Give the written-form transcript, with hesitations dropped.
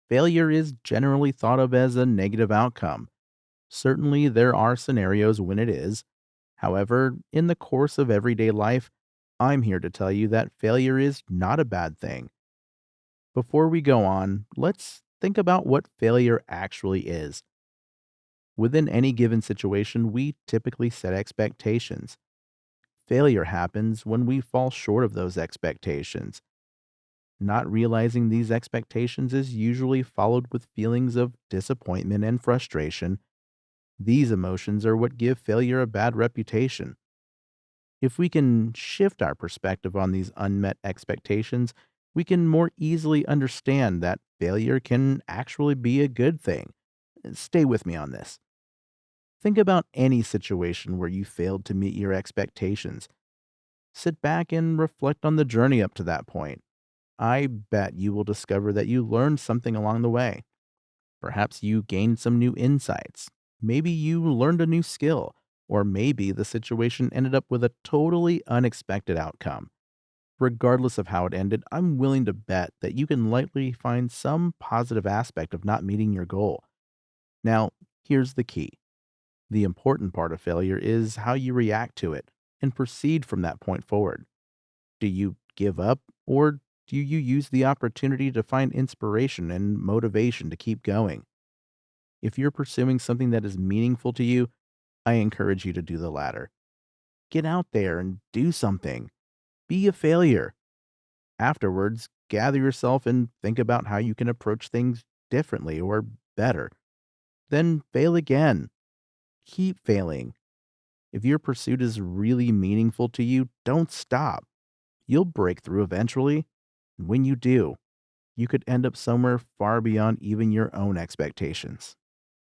Failure is generally thought of as a negative outcome. Certainly, there are scenarios when it is. However, in the course of everyday life, I'm here to tell you that failure is not a bad thing. Before we go on, let's think about what failure actually is. Within any given situation, we typically set expectations. Failure happens when we fall short of those expectations. Not realizing these expectations is usually followed with feelings of disappointment and frustration. These emotions are what give failure a bad reputation. If we can shift our perspective on these unmet expectations, we can more easily understand that failure can actually be a good thing. Stay with me on this. Think about any situation where you failed to meet your expectations. Sit back and reflect on the journey up to that point. I bet you will discover that you learned something along the way. Perhaps you gained some new insights. Maybe you learned a new skill, or maybe the situation ended up with a totally unexpected outcome. Regardless of how it ended, I'm willing to bet that you can likely find some positive aspect of not meeting your goal. Now, here's the key. The important part of failure is how you react to it and proceed from that point forward. Do you give up, or do you use the opportunity to find inspiration and motivation to keep going? If you're pursuing something that is meaningful to you, I encourage you to do the latter. Get out there and do something. Be a failure. Afterwards, gather yourself and think about how you can approach things differently or better. Then fail again. Keep failing. If your pursuit is really meaningful to you, don't stop. You'll break through eventually. And when you do, you could end up somewhere far beyond even your own expectations.